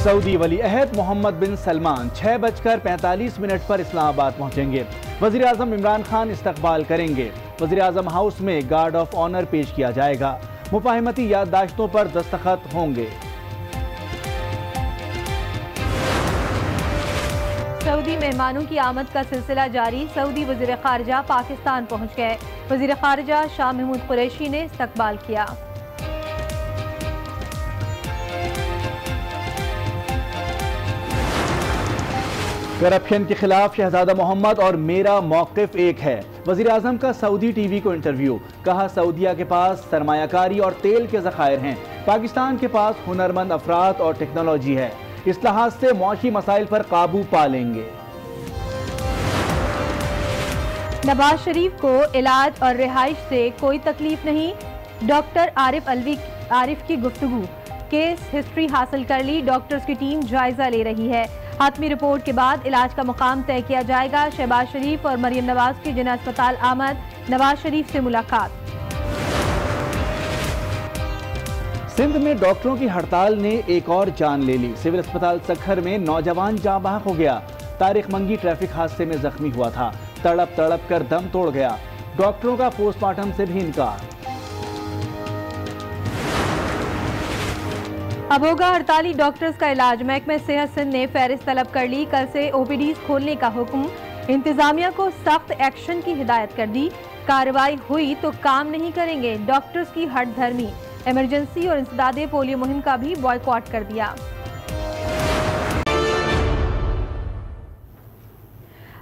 سعودی ولی عہد محمد بن سلمان 6:45 پر اسلام آباد پہنچیں گے۔ وزیر اعظم عمران خان استقبال کریں گے۔ وزیر اعظم ہاؤس میں گارڈ آف آنر پیش کیا جائے گا۔ مفاہمتی یادداشتوں پر دستخط ہوں گے۔ سعودی مہمانوں کی آمد کا سلسلہ جاری۔ سعودی وزیر خارجہ پاکستان پہنچ گئے۔ وزیر خارجہ شاہ محمود قریشی نے استقبال کیا۔ کرپشن کے خلاف شہزادہ محمد اور میرا موقف ایک ہے۔ وزیر اعظم کا سعودی ٹی وی کو انٹرویو۔ کہا سعودیہ کے پاس سرمایہ کاری اور تیل کے ذخائر ہیں، پاکستان کے پاس ہنرمند افراد اور ٹیکنالوجی ہے، اصلاحات سے معاشی مسائل پر قابو پا لیں گے۔ نواز شریف کو علاج اور رہائش سے کوئی تکلیف نہیں، ڈاکٹر عارف کی گفتگو۔ کیس ہسٹری حاصل کر لی، ڈاکٹرز کی ٹیم جائزہ لے رہی ہے۔ حتمی رپورٹ کے بعد علاج کا مقام طے کیا جائے گا۔ شہباز شریف اور مریم نواز کی جناح اسپتال آمد، نواز شریف سے ملاقات۔ سندھ میں ڈاکٹروں کی ہڑتال نے ایک اور جان لے لی۔ سول اسپتال سکھر میں نوجوان جاں بحق ہو گیا۔ تاریخ منگی ٹریفک حادثے میں زخمی ہوا تھا، تڑپ تڑپ کر دم توڑ گیا۔ ڈاکٹروں کا پوسٹ مارٹم سے بھی انکار۔ اب ہوگا ہڑتالی ڈاکٹرز کا علاج۔ محکمہ صحت سندھ نے فہرست طلب کر لی۔ کل سے او پی ڈیز کھولنے کا حکم، انتظامیہ کو سخت ایکشن کی ہدایت کر دی۔ کارروائی ہوئی تو کام نہیں کریں گے، ڈاکٹرز کی ہٹ دھرمی۔ ایمرجنسی اور انسداد پولیو مہم کا بھی بائیکاٹ کر دیا۔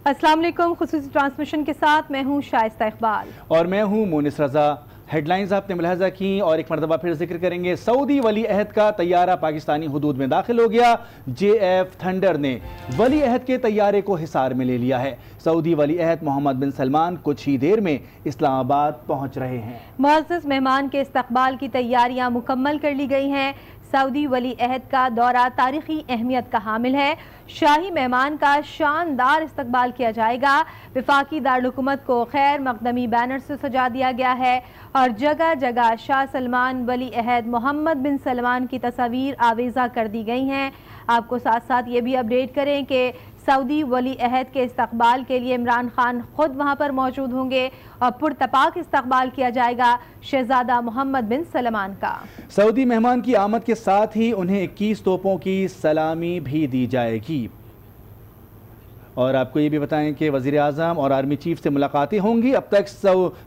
السلام علیکم، خصوصی ٹرانسمیشن کے ساتھ میں ہوں شائستہ اقبال اور میں ہوں مونس رضا۔ ہیڈ لائنز آپ نے ملاحظہ کی اور ایک مرتبہ پھر ذکر کریں گے۔ سعودی ولی عہد کا طیارہ پاکستانی حدود میں داخل ہو گیا۔ JF تھنڈر نے ولی عہد کے طیارے کو حصار میں لے لیا ہے۔ سعودی ولی عہد محمد بن سلمان کچھ ہی دیر میں اسلام آباد پہنچ رہے ہیں۔ معزز مہمان کے استقبال کی تیاریاں مکمل کر لی گئی ہیں۔ سعودی ولی عہد کا دورہ تاریخی اہمیت کا حامل ہے۔ شاہی مہمان کا شاندار استقبال کیا جائے گا۔ وفاقی دارالحکومت کو خیر مقدمی بینر سے سجا دیا گیا ہے اور جگہ جگہ شاہ سلمان ولی عہد محمد بن سلمان کی تصاویر آویزہ کر دی گئی ہیں۔ آپ کو ساتھ ساتھ یہ بھی اپڈیٹ کریں کہ سعودی ولی عہد کے استقبال کے لیے عمران خان خود وہاں پر موجود ہوں گے اور پرتپاک استقبال کیا جائے گا شہزادہ محمد بن سلمان کا۔ سعودی مہمان کی آمد کے ساتھ ہی انہیں 21 توپوں کی سلامی بھی دی جائے گی۔ اور آپ کو یہ بھی بتائیں کہ وزیر اعظم اور آرمی چیف سے ملاقاتیں ہوں گی۔ اب تک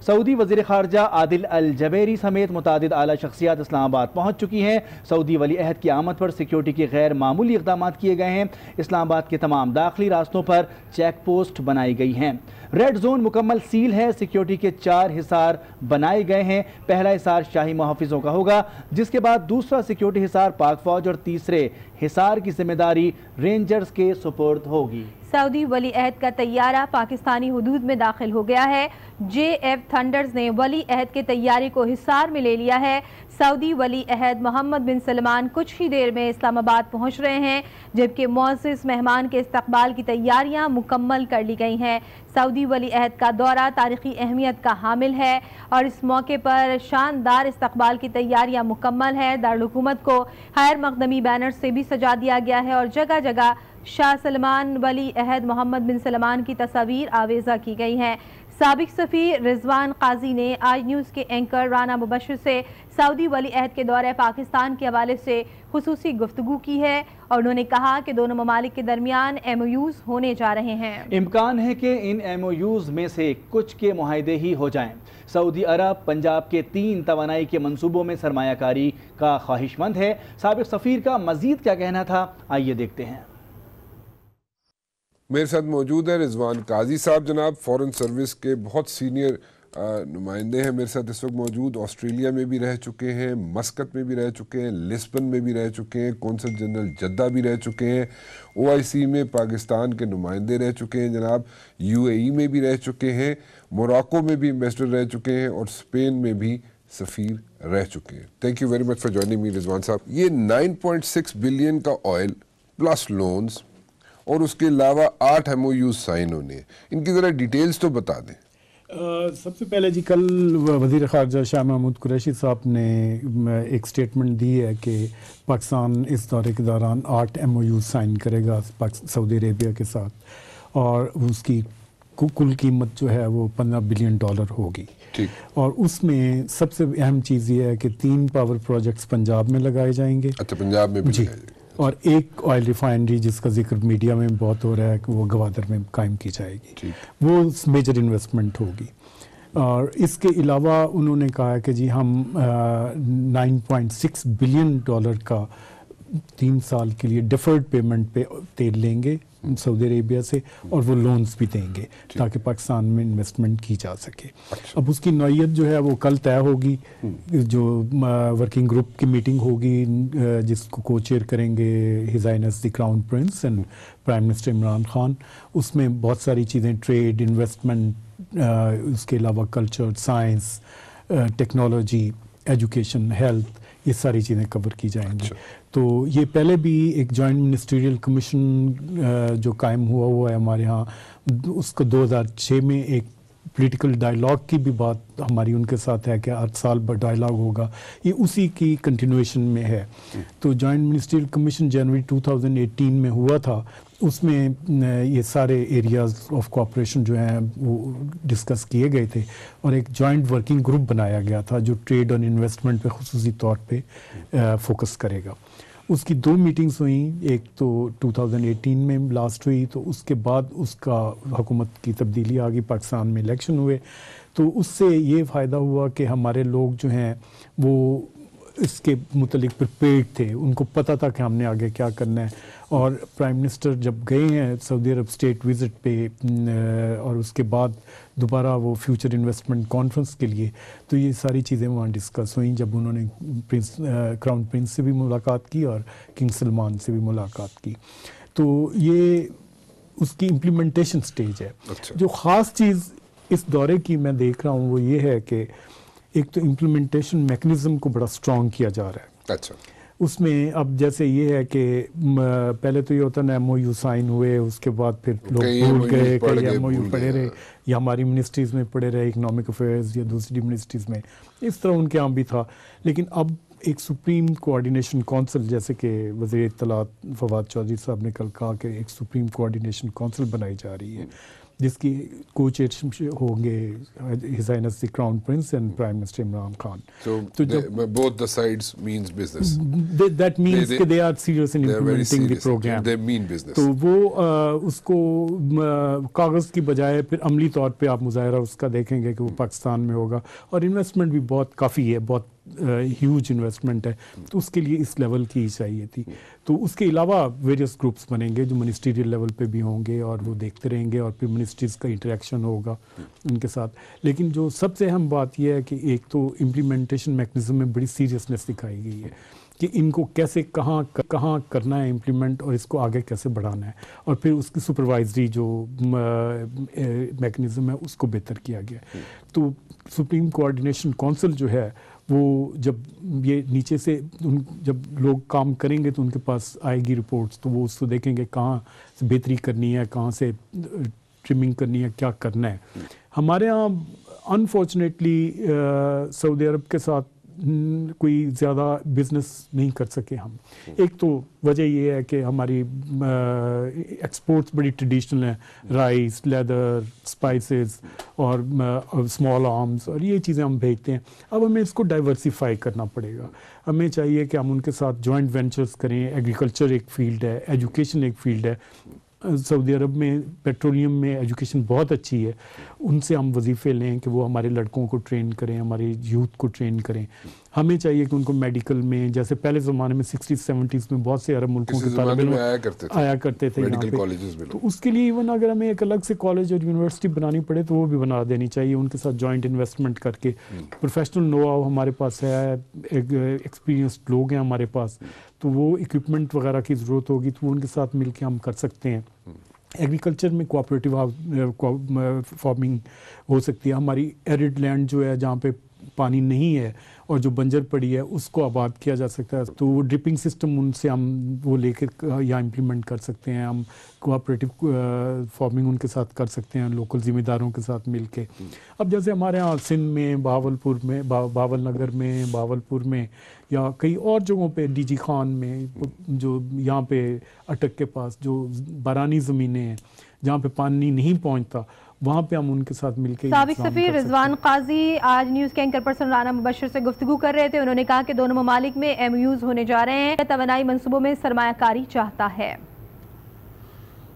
سعودی وزیر خارجہ عادل الجبیری سمیت متعدد اعلیٰ شخصیات اسلام آباد پہنچ چکی ہیں۔ سعودی ولی عہد کی آمد پر سیکیورٹی کے غیر معمولی اقدامات کیے گئے ہیں۔ اسلام آباد کے تمام داخلی راستوں پر چیک پوسٹ بنائی گئی ہیں۔ ریڈ زون مکمل سیل ہے۔ سیکیورٹی کے 4 حصار بنائے گئے ہیں۔ پہلا حصار شاہی محافظوں کا ہوگا، جس کے بعد دوسرا سیکیورٹی حصار پاک فوج اور تیسرے حصار کی ذمہ داری رینجرز کے سپرد ہوگی۔ سعودی ولی عہد کا طیارہ پاکستانی حدود میں داخل ہو گیا ہے۔ JF تھنڈرز نے ولی عہد کے طیارے کو حصار میں لے لیا ہے۔ سعودی ولی عہد محمد بن سلمان کچھ ہی دیر میں اسلام آباد پہنچ رہے ہیں، جبکہ معزز مہمان کے استقبال کی تیاریاں مکمل کر لی گئی ہیں۔ سعودی ولی عہد کا دورہ تاریخی اہمیت کا حامل ہے اور اس موقع پر شاندار استقبال کی تیاریاں مکمل ہے۔ دارالحکومت کو خیر مقدمی بینر سے بھی سجا دیا گیا ہے اور جگہ جگہ شاہ سلمان ولی عہد محمد بن سلمان کی تصاویر آویزہ کی گئی ہیں۔ سابق سفیر رضوان قاضی نے آج نیوز کے اینکر رانا مبشر سے سعودی ولی عہد کے دورہ پاکستان کے حوالے سے خصوصی گفتگو کی ہے اور انہوں نے کہا کہ دونوں ممالک کے درمیان MOUs ہونے جا رہے ہیں۔ امکان ہے کہ ان MOUs میں سے کچھ کے معاہدے ہی ہو جائیں۔ سعودی عرب پنجاب کے 3 توانائی کے منصوبوں میں سرمایہ کاری کا خواہش مند ہے۔ سابق سفیر کا مزید کیا کہنا تھا، آئیے دیکھتے ہیں۔ میرے ساتھ موجود ہے رضوان قاضی صاحب، جناب فورن سروس کے بہت سینئر نمائندے ہیں میرے ساتھ اس وقت موجود۔ آسٹریلیا میں بھی رہ چکے ہیں، مسکت میں بھی رہ چکے ہیں، لسبن میں بھی رہ چکے ہیں، کونسل جنرل جدہ بھی رہ چکے ہیں، OIC میں پاکستان کے نمائندے رہ چکے ہیں جناب، UAE میں بھی رہ چکے ہیں، موراکو میں بھی ایمبیسڈر رہ چکے ہیں اور اسپین میں بھی سفیر رہ چکے ہیں۔ Thank you very much for joining me Rizwan صاحب۔ یہ 9.6 بلین کا آئل پلس لونز اور اس کے علاوہ 8 MOUs سائن ہونے ہیں، ان کی ذرا ڈیٹیلز تو بتا دیں۔ سب سے پہلے جی کل وزیر خارجہ شاہ محمود قریشی صاحب نے ایک سٹیٹمنٹ دی ہے کہ پاکستان اس دورے کے دوران 8 MOU سائن کرے گا سعودی عربیہ کے ساتھ، اور اس کی کل قیمت جو ہے وہ $15 بلین ہوگی. اور اس میں سب سے اہم چیز یہ ہے کہ 3 پاور پروجیکٹس پنجاب میں لگائے جائیں گے. اچھا، پنجاب میں بھی جی، اور ایک آئل ریفائنری جس کا ذکر میڈیا میں بہت ہو رہا ہے کہ وہ گوادر میں قائم کی جائے گی. وہ میجر انویسٹمنٹ ہوگی. اور اس کے علاوہ انہوں نے کہا کہ جی ہم $9.6 بلین کا 3 سال کے لیے ڈیفرڈ پیمنٹ پہ تیل لیں گے سعودی عربیہ سے، اور وہ لونز بھی دیں گے تاکہ پاکستان میں انویسٹمنٹ کی جا سکے. اب اس کی نوعیت جو ہے وہ کل طے ہوگی، جو ورکنگ گروپ کی میٹنگ ہوگی جس کو کو چیئر کریں گے his highness the crown prince and prime minister Imran Khan. اس میں بہت ساری چیزیں، ٹریڈ، انویسٹمنٹ، اس کے علاوہ culture, science, technology, education, health, یہ ساری چیزیں کور کی جائیں گی. تو یہ پہلے بھی ایک جوائنٹ منسٹریل کمیشن جو قائم ہوا ہے ہمارے ہاں، اس کو 2006 میں ایک پولیٹیکل ڈائیلاگ کی بھی بات ہماری ان کے ساتھ ہے کہ 8 سال ڈائیلاگ ہوگا، یہ اسی کی کنٹینویشن میں ہے. تو جوائنٹ منسٹریل کمیشن جنوری 2018 میں ہوا تھا، اس میں یہ سارے ایریاز آف کوآپریشن جو ہیں وہ ڈسکس کیے گئے تھے، اور ایک جوائنٹ ورکنگ گروپ بنایا گیا تھا جو ٹریڈ اور انویسٹمنٹ پہ خصوصی طور پہ فوکس کرے گا. اس کی 2 میٹنگز ہوئیں، ایک تو 2018 میں لاسٹ ہوئی، تو اس کے بعد اس کا حکومت کی تبدیلی آ گئی، پاکستان میں الیکشن ہوئے. تو اس سے یہ فائدہ ہوا کہ ہمارے لوگ جو ہیں وہ اس کے متعلق پریپیئرڈ تھے، ان کو پتہ تھا کہ ہم نے آگے کیا کرنا ہے. اور پرائم منسٹر جب گئے ہیں سعودی عرب اسٹیٹ وزٹ پہ، اور اس کے بعد دوبارہ وہ فیوچر انویسٹمنٹ کانفرنس کے لیے، تو یہ ساری چیزیں وہاں ڈسکس ہوئیں جب انہوں نے کراؤن پرنس سے بھی ملاقات کی اور کنگ سلمان سے بھی ملاقات کی. تو یہ اس کی امپلیمنٹیشن سٹیج ہے. جو خاص چیز اس دورے کی میں دیکھ رہا ہوں وہ یہ ہے کہ ایک تو امپلیمنٹیشن میکنزم کو بڑا سٹرونگ کیا جا رہا ہے. اچھا، اس میں اب جیسے یہ ہے کہ پہلے تو یہ ہوتا نا MOU سائن ہوئے، اس کے بعد پھر لوگ بھول گئے، کئی MOU پڑے رہے، یا ہماری منسٹریز میں پڑے رہے، اکنامک افیئرز یا دوسری منسٹریز میں، اس طرح ان کے یہاں بھی تھا. لیکن اب ایک سپریم کوآرڈینیشن کونسل، جیسے کہ وزیر اطلاعات فواد چودھری صاحب نے کل کہا کہ ایک سپریم کوآرڈینیشن کونسل بنائی جا رہی ہے جس کی کو چیئر ہوں گے his highness the crown prince and prime minister Imran Khan. So both the sides means business. That means کہ they are serious in implementing the program. They mean business. تو وہ اس کو کاغذ کی بجائے پھر عملی طور پہ آپ مظاہرہ اس کا دیکھیں گے کہ وہ پاکستان میں ہوگا، اور انویسٹمنٹ بھی بہت کافی ہے، بہت ہیوج انویسٹمنٹ ہے. تو اس کے لیے اس لیول کی چاہیے تھی. تو اس کے علاوہ ویریس گروپس بنیں گے جو منسٹریل لیول پہ بھی ہوں گے، اور وہ دیکھتے رہیں گے، اور پھر منسٹریز کا انٹریکشن ہوگا ان کے ساتھ. لیکن جو سب سے اہم بات یہ ہے کہ ایک تو امپلیمنٹیشن میکنزم میں بڑی سیریسنس دکھائی گئی ہے کہ ان کو کیسے کہاں کرنا ہے امپلیمنٹ، اور اس کو آگے کیسے بڑھانا ہے، اور پھر اس کی سپروائزری جو میکنزم ہے اس کو بہتر کیا گیا. تو سپریم کوآرڈینیشن کونسل جو ہے وہ جب یہ نیچے سے جب لوگ کام کریں گے تو ان کے پاس آئے گی رپورٹس، تو وہ اس کو دیکھیں گے کہاں سے بہتری کرنی ہے، کہاں سے ٹرمنگ کرنی ہے، کیا کرنا ہے. ہمارے ہاں انفارچونیٹلی سعودی عرب کے ساتھ کوئی زیادہ بزنس نہیں کر سکے ہم. ایک تو وجہ یہ ہے کہ ہماری ایکسپورٹس بڑی ٹریڈیشنل ہیں، رائس، لیدر، اسپائسز اور اسمال آرمز، اور یہ چیزیں ہم بھیجتے ہیں. اب ہمیں اس کو ڈائیورسیفائی کرنا پڑے گا. ہمیں چاہیے کہ ہم ان کے ساتھ جوائنٹ وینچرز کریں. ایگریکلچر ایک فیلڈ ہے، ایجوکیشن ایک فیلڈ ہے. سعودی عرب میں پیٹرولیم میں ایجوکیشن بہت اچھی ہے. ان سے ہم وظیفے لیں کہ وہ ہمارے لڑکوں کو ٹرین کریں، ہمارے یوتھ کو ٹرین کریں. ہمیں چاہیے کہ ان کو میڈیکل میں، جیسے پہلے زمانے میں 60s 70s میں بہت سے عرب ملکوں کے طالب علم آیا کرتے تھے یہاں پہ. تو اس کے لیے ایون اگر ہمیں ایک الگ سے کالج اور یونیورسٹی بنانی پڑے تو وہ بھی بنا دینی چاہیے. ان کے ساتھ جوائنٹ انویسٹمنٹ کر کے پروفیشنل نو ہاؤ ہمارے پاس ہے، ایکسپیرینسڈ لوگ ہیں ہمارے پاس، تو وہ اکوپمنٹ وغیرہ کی ضرورت ہوگی تو وہ ان کے ساتھ مل کے ہم کر سکتے ہیں. ایگریکلچر میں کوآپریٹیو فارمنگ ہو سکتی ہے. ہماری ایرڈ لینڈ جو ہے جہاں پہ पानी नहीं है और जो बंजर पड़ी है उसको आबाद किया जा सकता है, तो वो ड्रिपिंग सिस्टम उनसे हम वो लेकर या इम्प्लीमेंट कर सकते हैं, हम कोऑपरेटिव फार्मिंग उनके साथ कर सकते हैं, लोकल ज़िम्मेदारों के साथ मिलके। अब जैसे हमारे यहाँ सिंध में, बहावलपुर में, बावल नगर में, बहावलपुर में या कई और जगहों पे, डीजी खान में, जो यहाँ पे अटक के पास जो बारानी ज़मीनें हैं जहाँ पे पानी नहीं पहुँचता, वहाँ पे हम उनके साथ मिलकर साबिक सफीर रिजवान काजी आज न्यूज़ के एंकर पर्सन राना मुबशर से गुफ्तगू कर रहे थे। उन्होंने कहा कि दोनों ममालिक में MOUs होने जा रहे हैं, तवानाई मंसूबों में सरमायाकारी चाहता है।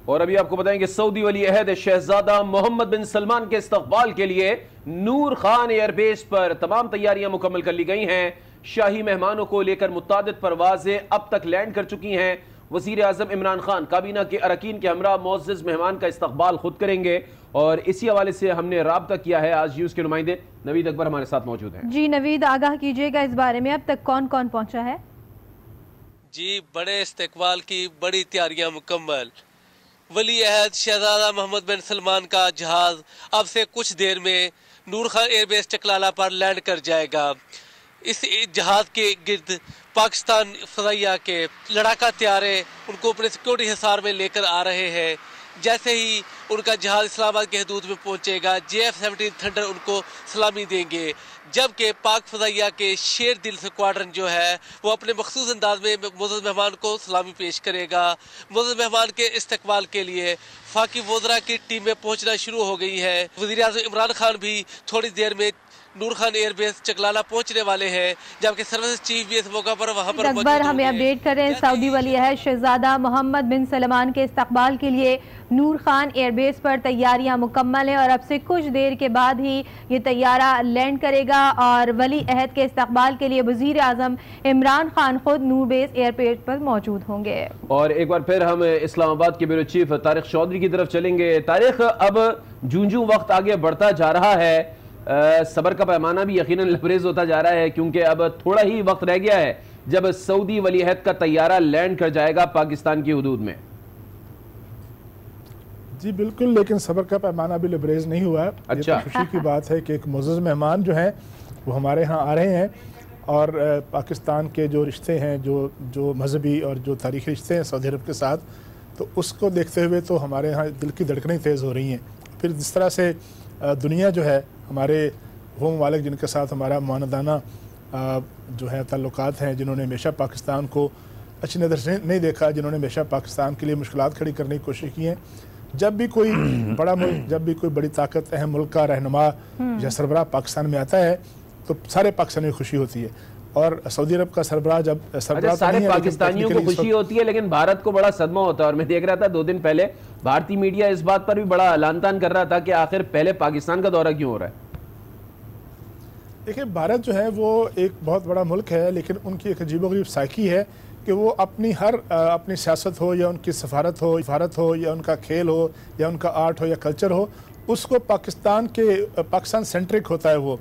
और अभी आपको बताएं कि सऊदी वली अहद शहजादा मोहम्मद बिन सलमान के इस्तकबाल के लिए नूर खान एयरबेस पर तमाम तैयारियां मुकम्मल कर ली गई हैं। शाही मेहमानों को लेकर मुतादिद परवाजें अब तक लैंड कर चुकी हैं। वज़ीर आज़म इमरान खान काबीना के अरकीन के हमरा मुअज़्ज़ज़ मेहमान का इस्तकबाल खुद करेंगे और इसी हवाले से हमने राब्ता किया है। आज न्यूज़ के नुमाइंदे नवीद अकबर हमारे साथ मौजूद हैं। जी नवीद, आगाह कीजिएगा इस बारे में, अब तक कौन कौन पहुंचा है? जी, बड़े इस्तकबाल की बड़ी तैयारियां मुकम्मल। वली अहद शहजादा मोहम्मद बिन सलमान का जहाज अब से कुछ देर में नूर खान एयरबेस चकलाला पर लैंड कर जाएगा। इस जहाज के गिर्द पाकिस्तान फ़ज़ाइया के लड़ाका त्यारे उनको अपने सिक्योरिटी हिसार में लेकर आ रहे हैं। जैसे ही उनका जहाज इस्लामाबाद के हदूद में पहुंचेगा, JF-17 थंडर उनको सलामी देंगे, जबकि पाक फ़ज़ाइया के शेर दिल स्क्वाड्रन जो है वो अपने मखसूस अंदाज में मुअज़्ज़ज़ मेहमान को सलामी पेश करेगा। मुअज़्ज़ज़ मेहमान के इस्तकबाल के लिए फाकी वज़रा की टीमें पहुंचना शुरू हो गई है। वज़ीर आज़म इमरान खान भी थोड़ी देर में नूर खान एयरबेस चकलाला पहुंचने वाले हैं, जबकि सर्विस चीफ भी इस मौका पर वहां पर अकबर हमें अपडेट करें। सऊदी वली अहद शहजादा मोहम्मद बिन सलमान के इस्तकबाल के लिए नूर खान एयरबेस पर तैयारियां मुकम्मल हैं और अब से कुछ देर के बाद ही ये तैयारा लैंड करेगा और वली अहद के इस्तकबाल के लिए वज़ीर आज़म इमरान खान खुद नूर बेस एयरपोर्ट पर मौजूद होंगे। और एक बार फिर हम इस्लामाबाद के ब्यूरो चीफ तारिक चौधरी की तरफ चलेंगे। तारिक, अब जूं वक्त आगे बढ़ता जा रहा है, सब्र का पैमाना भी यकीनन लबरेज होता जा रहा है, क्योंकि अब थोड़ा ही वक्त रह गया है जब सऊदी वली अहद का तैयारा लैंड कर जाएगा पाकिस्तान की हुदूद में। जी बिल्कुल, लेकिन सब्र का पैमाना भी लबरेज नहीं हुआ है। अच्छा, ये तो खुशी की बात है कि एक मुअज़्ज़ज़ मेहमान जो हैं वो हमारे यहाँ आ रहे हैं और पाकिस्तान के जो रिश्ते हैं, जो मजहबी और जो तारीख़ी रिश्ते हैं सऊदी अरब के साथ, तो उसको देखते हुए तो हमारे यहाँ दिल की धड़कनें तेज़ हो रही हैं। फिर जिस तरह से दुनिया जो है, हमारे वो ममालिक जिनके साथ हमारा मानदाना जो है ताल्लुकात हैं, जिन्होंने हमेशा पाकिस्तान को अच्छी नज़र से नहीं देखा, जिन्होंने हमेशा पाकिस्तान के लिए मुश्किलात खड़ी करने की कोशिश की हैं, जब भी कोई बड़ा मुल्क, जब भी कोई बड़ी ताकत अहम मुल्क का रहनुमा या सरबराह पाकिस्तान में आता है तो सारे पाकिस्तानी में खुशी होती है। और सऊदी अरब का सरबराह जब सरबराह सारे पाकिस्तानियों को खुशी होती है, लेकिन भारत को बड़ा सदमा होता है। और मैं देख रहा था 2 दिन पहले भारतीय मीडिया इस बात पर भी बड़ा ऐलान कर रहा था कि आखिर पहले पाकिस्तान का दौरा क्यों हो रहा है। देखिए, भारत जो है वो एक बहुत बड़ा मुल्क है, लेकिन उनकी एक अजीबोगरीब साइकी है कि वो अपनी सियासत हो या उनकी सफारत हो या उनका खेल हो या उनका आर्ट हो या कल्चर हो, उसको पाकिस्तान सेंट्रिक होता है वो।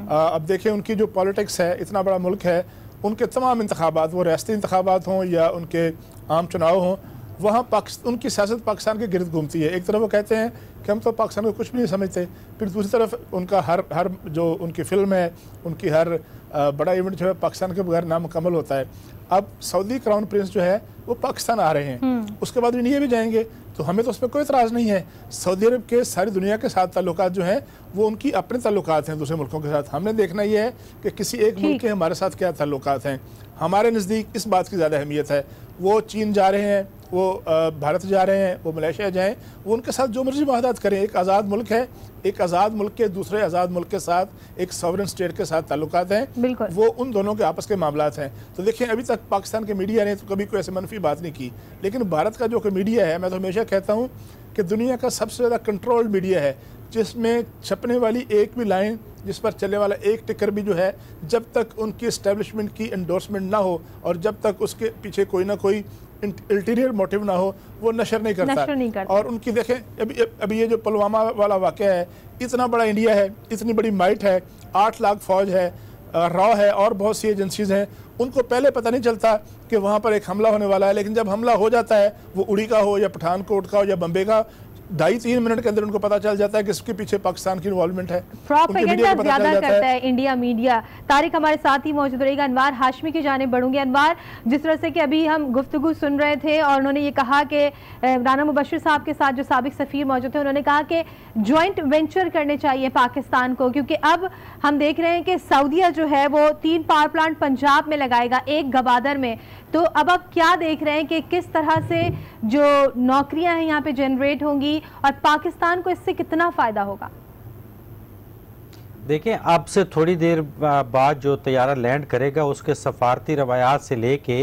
अब देखिए, उनकी जो पॉलिटिक्स है, इतना बड़ा मुल्क है, उनके तमाम इंतखाबात, वो रियासती इंतखाबात हों या उनके आम चुनाव हों, वहाँ उनकी सियासत पाकिस्तान के गिर्द घूमती है। एक तरफ वो कहते हैं कि हम तो पाकिस्तान को कुछ भी नहीं समझते, फिर दूसरी तरफ उनका हर जो उनकी फिल्म है, उनकी हर बड़ा इवेंट जो है पाकिस्तान के बगैर नामुकम्मल होता है। अब सऊदी क्राउन प्रिंस जो है वो पाकिस्तान आ रहे हैं, उसके बाद इंडिया भी जाएंगे, तो हमें तो उस पर कोई इतराज़ नहीं है। सऊदी अरब के सारी दुनिया के साथ ताल्लुकात जो हैं वो उनकी अपने ताल्लुकात हैं दूसरे मुल्कों के साथ। हमने देखना ये है कि किसी एक मुल्क के हमारे साथ क्या ताल्लुकात हैं। हमारे नज़दीक इस बात की ज़्यादा अहमियत है। वो चीन जा रहे हैं, वो भारत जा रहे हैं, वो मलेशिया जाएँ, वो उनके साथ जो मर्जी मुआहदात करें। एक आज़ाद मुल्क है, एक आज़ाद मुल्क के दूसरे आज़ाद मुल्क के साथ, एक सॉवरेन स्टेट के साथ ताल्लुकात हैं, वो उन दोनों के आपस के मामलात हैं। तो देखिए, अभी तक पाकिस्तान के मीडिया ने तो कभी कोई ऐसी मनफी बात नहीं की, लेकिन भारत का जो मीडिया है, मैं तो हमेशा कहता हूँ कि दुनिया का सबसे ज़्यादा कंट्रोल्ड मीडिया है, जिसमें छपने वाली एक भी लाइन, जिस पर चलने वाला एक टिकर भी जो है, जब तक उनकी इस्टेब्लिशमेंट की एंडोर्समेंट ना हो और जब तक उसके पीछे कोई ना कोई अल्टीरियर मोटिव ना हो, वो नशर नहीं करता। और उनकी देखें, अभी ये जो पुलवामा वाला वाक़या है, इतना बड़ा इंडिया है, इतनी बड़ी माइट है, 8 लाख फौज है, रॉ है और बहुत सी एजेंसीज हैं, उनको पहले पता नहीं चलता कि वहाँ पर एक हमला होने वाला है, लेकिन जब हमला हो जाता है, वो उड़ी का हो या पठानकोट का हो या बम्बे का, 2.5-3 मिनट के अंदर उनको पता चल जाता है कि इसके पीछे पाकिस्तान की इन्वॉल्वमेंट है। प्रोपेगेंडा ज्यादा करता है इंडिया मीडिया। तारिक हमारे साथ ही मौजूद रहेगा। अनवार हाशमी की जाने बढ़ूंगे। अनवार, जिस तरह से कि अभी हम गुफ्तगू सुन रहे थे और उन्होंने ये कहा कि राना मुबशिर साहब के साथ जो साबिक सफीर मौजूद थे, उन्होंने कहा कि ज्वाइंट वेंचर करने चाहिए पाकिस्तान को, क्योंकि अब हम देख रहे हैं कि सऊदीया जो है वो 3 पावर प्लांट पंजाब में लगाएगा, 1 गवादर में। तो अब आप क्या देख रहे हैं कि किस तरह से जो नौकरियां हैं यहाँ पे जनरेट होंगी और पाकिस्तान को इससे कितना फायदा होगा? देखें, अब से थोड़ी देर बाद जो तैयारा लैंड करेगा उसके सफारती रवायात से लेके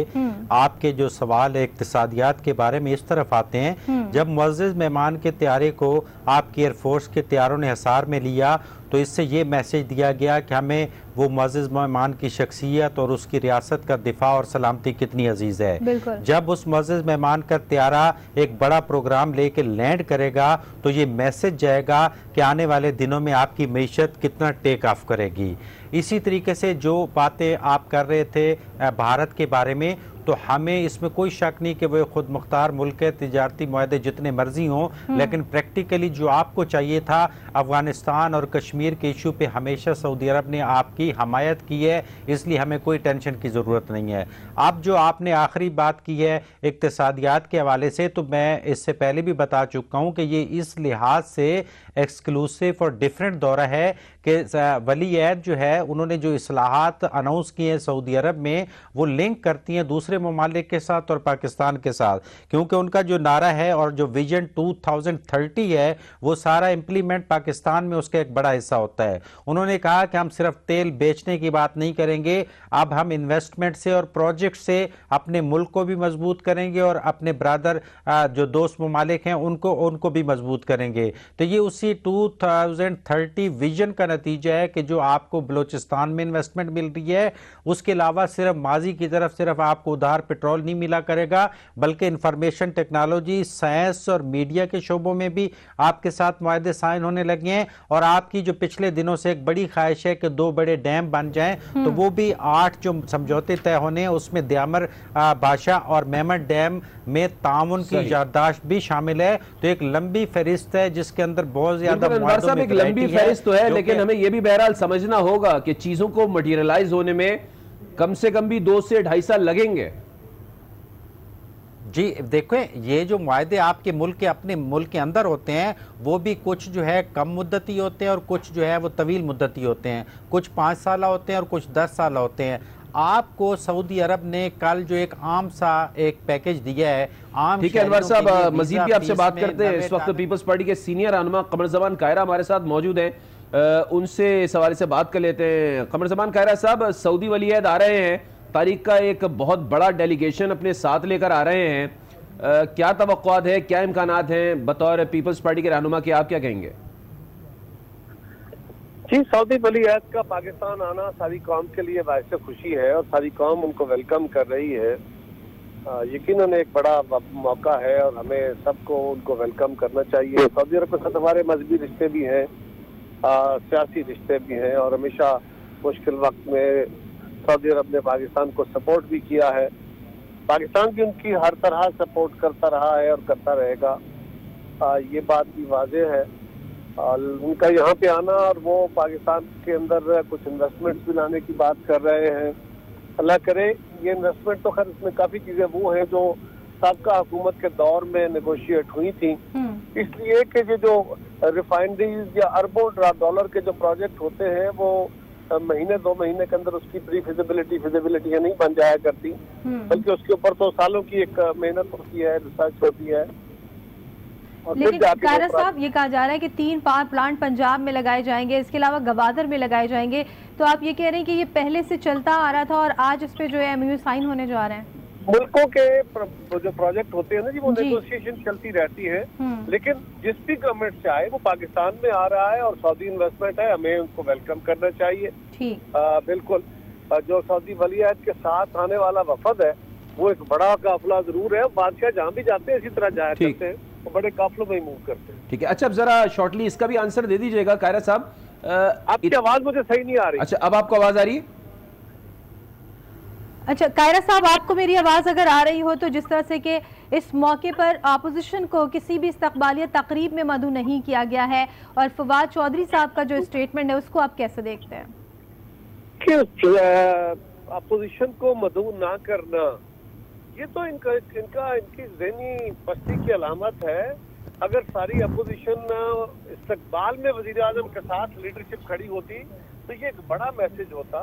आपके जो सवाल है इक्तिसादियात के बारे में इस तरफ आते हैं। जब मुअज़्ज़ज़ मेहमान के तैयारे को आपकी एयरफोर्स के तैयारों ने हिसार में लिया तो इससे ये मैसेज दिया गया कि हमें वो मुअज़्ज़ज़ मेहमान की शख्सियत और उसकी रियासत का दिफा और सलामती कितनी अजीज़ है। जब उस मुअज़्ज़ज़ मेहमान का तैयारा एक बड़ा प्रोग्राम लेके लैंड करेगा तो ये मैसेज जाएगा कि आने वाले दिनों में आपकी मईशत कितना टेक ऑफ करेगी। इसी तरीके से जो बातें आप कर रहे थे भारत के बारे में, तो हमें इसमें कोई शक नहीं कि वो खुद मुख्तार मुल्क है, तिजारती मुआहदे जितने मर्जी हों, लेकिन प्रैक्टिकली जो आपको चाहिए था, अफगानिस्तान और कश्मीर के इशू पे हमेशा सऊदी अरब ने आपकी हमायत की है, इसलिए हमें कोई टेंशन की ज़रूरत नहीं है। अब जो आपने आखिरी बात की है इक्तिसादियात के हवाले से, तो मैं इससे पहले भी बता चुका हूँ कि ये इस लिहाज से एक्सक्लूसिव और डिफरेंट दौरा है कि वली अहद जो है उन्होंने जो इस्लाहात अनाउंस किए हैं सऊदी अरब में, वो लिंक करती हैं दूसरे ममालिक के साथ और पाकिस्तान के साथ, क्योंकि उनका जो नारा है और जो विजन 2030 है वो सारा इम्प्लीमेंट पाकिस्तान में उसका एक बड़ा हिस्सा होता है। उन्होंने कहा कि हम सिर्फ तेल बेचने की बात नहीं करेंगे, अब हम इन्वेस्टमेंट से और प्रोजेक्ट से अपने मुल्क को भी मजबूत करेंगे और अपने ब्रादर जो दोस्त ममालिक हैं उनको भी मजबूत करेंगे। तो ये उसी 2030 विजन का नतीजा है कि जो आपको बलोचिस्तान में इन्वेस्टमेंट मिल रही है, उसके अलावा सिर्फ माजी की तरफ सिर्फ आपको उधार पेट्रोल नहीं मिला करेगा, बल्कि इंफॉर्मेशन टेक्नोलॉजी, साइंस और मीडिया के शोबों में भी आपके साथ मुआहदे साइन होने लगे हैं। और आपकी जो पिछले दिनों से एक बड़ी ख्वाहिश है कि 2 बड़े डैम बन जाएं, तो वो भी 8 जो समझौते तय होने हैं उसमें द्यामर बाशा और मेमट डैम में ताउन की याददाश्त भी शामिल है। तो एक लंबी फहरिस्त है जिसके अंदर बहुत ज्यादा एक लंबी फहरिस्त तो है, लेकिन हमें यह भी बहरहाल समझना होगा कि चीजों को मटीरियलाइज होने में कम से कम भी 2 से 2.5 साल लगेंगे। जी देखो, ये जो मुआहदे आपके मुल्क के अपने मुल्क के अंदर होते हैं वो भी कुछ जो है कम मुद्दती होते हैं और कुछ जो है वो तवील मुद्दती होते हैं, कुछ 5 साल होते हैं और कुछ 10 साल होते हैं। आपको सऊदी अरब ने कल जो एक आम सा एक पैकेज दिया है, आम ठीक है अनवर साहब, मजीद भी आपसे बात करते हैं। इस वक्त पीपल्स पार्टी के सीनियर रहनुमा कमर ज़मान कायरा हमारे साथ मौजूद हैं, उनसे इस हवाले से बात कर लेते हैं। कमर ज़मान कायरा साहब, सऊदी वली अहद आ रहे हैं, तारीख का एक बहुत बड़ा डेलीगेशन अपने साथ लेकर आ रहे हैं, क्या तवक्कुआत है, क्या इम्कानात हैं? बतौर पीपल्स पार्टी के रहनुमा के आप क्या कहेंगे? जी, सऊदी वली अहद का पाकिस्तान आना सारी कौम के लिए बायसे खुशी है और सारी कौम उनको वेलकम कर रही है। यकीनन एक बड़ा मौका है और हमें सबको उनको वेलकम करना चाहिए। सऊदी अरब के साथ हमारे मजहबी रिश्ते भी हैं, सियासी रिश्ते भी हैं और हमेशा मुश्किल वक्त में सऊदी अरब ने पाकिस्तान को सपोर्ट भी किया है। पाकिस्तान भी उनकी हर तरह सपोर्ट करता रहा है और करता रहेगा, ये बात भी वाज़ेह है। उनका यहाँ पे आना और वो पाकिस्तान के अंदर कुछ इन्वेस्टमेंट्स भी लाने की बात कर रहे हैं, अल्लाह करे ये इन्वेस्टमेंट तो खैर इसमें काफ़ी चीज़ें वो हैं जो साबका हुकूमत के दौर में नेगोशिएट हुई थी, इसलिए कि ये जो रिफाइनरीज या अरबों डॉलर के जो प्रोजेक्ट होते हैं वो महीने 2 महीने के अंदर उसकी प्री फिजिबिलिटी नहीं बन जाया करती, बल्कि उसके ऊपर तो सालों की एक मेहनत होती है, रिसर्च होती है। लेकिन कायरा साहब, ये कहा जा रहा है कि 3 पावर प्लांट पंजाब में लगाए जाएंगे, इसके अलावा गवादर में लगाए जाएंगे, तो आप ये कह रहे हैं कि ये पहले से चलता आ रहा था और आज इस पे जो है MOU साइन होने जा रहे हैं? मुल्कों के जो प्रोजेक्ट होते हैं ना जी, वो नेगोशिएशन चलती रहती है, लेकिन जिस भी गवर्नमेंट से आए वो पाकिस्तान में आ रहा है और सऊदी इन्वेस्टमेंट है, हमें उनको वेलकम करना चाहिए। बिल्कुल, जो सऊदी वली अहद के साथ आने वाला वफद है वो एक बड़ा काफिला जरूर है, बादशाह जहाँ भी जाते हैं इसी तरह जाया करते हैं, वो बड़े काफिलों में ही मूव करते हैं। ठीक है, अच्छा अब जरा शॉर्टली इसका भी आंसर दे दीजिएगा कायरा साहब। आपकी आवाज मुझे सही नहीं आ रही। अच्छा, अब आपको आवाज आ रही है? अच्छा कायरा साहब, आपको मेरी आवाज़ अगर आ रही हो तो जिस तरह से कि इस मौके पर अपोजिशन को किसी भी इस्तकबालिया तकरीब में मदऊ नहीं किया गया है और फवाद चौधरी साहब का जो स्टेटमेंट है उसको आप कैसे देखते हैं? कि अपोजिशन को मदऊ ना करना ये तो इनकी ज़हनी पस्ती की अलामत है। अगर सारी अपोजिशन इस्तकबाल में वज़ीर आज़म के साथ लीडरशिप खड़ी होती तो ये एक बड़ा मैसेज होता,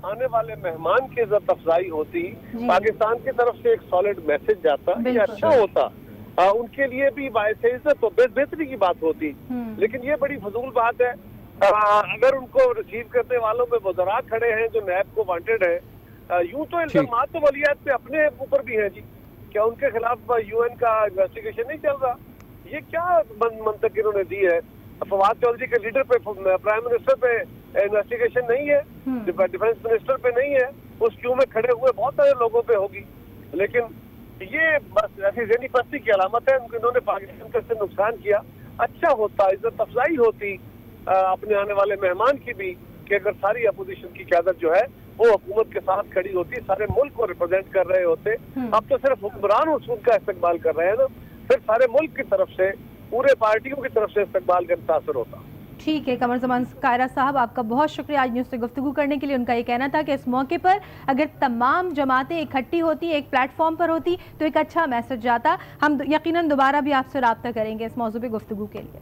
आने वाले मेहमान की इज्जत अफजाई होती, पाकिस्तान की तरफ से एक सॉलिड मैसेज जाता, ये अच्छा होता, उनके लिए भी बायस इज्जत बेहतरी की बात होती। लेकिन ये बड़ी फजूल बात है। अगर उनको रिसीव करने वालों में वज़रा खड़े हैं जो नैब को वांटेड है, यूं तो इल्जामात तो वलियात पे अपने ऊपर भी हैं जी, क्या उनके खिलाफ UN का इन्वेस्टिगेशन नहीं चल रहा? ये क्या मंतक इन्होंने दी है? फवाद चौधरी के लीडर पे, प्राइम मिनिस्टर पे इन्वेस्टिगेशन नहीं है, डिफेंस मिनिस्टर पे नहीं है, उस क्यू में खड़े हुए बहुत सारे लोगों पे होगी। लेकिन ये बस ऐसी ज़हनी पस्ती की अलामत है। इन्होंने पाकिस्तान का से नुकसान किया। अच्छा होता, इज्जत अफजाई होती अपने आने वाले मेहमान की भी, कि अगर सारी अपोजिशन की क़यादत जो है वो हुकूमत के साथ खड़ी होती, सारे मुल्क को रिप्रेजेंट कर रहे होते। अब तो सिर्फ हुक्मरान उसूल का इस्तेमाल कर रहे हैं ना, फिर सारे मुल्क की तरफ से, पूरे पार्टियों की तरफ से इस्तेमाल का तासर होता। ठीक है कमर ज़मान कायरा साहब, आपका बहुत शुक्रिया आज न्यूज़ से गुफ्तगू करने के लिए। उनका ये कहना था कि इस मौके पर अगर तमाम जमातें इकट्ठी होती, एक प्लेटफॉर्म पर होती तो एक अच्छा मैसेज जाता। हम यकीनन दोबारा भी आपसे राब्ता करेंगे इस मौजू पे गुफ्तगू के लिए।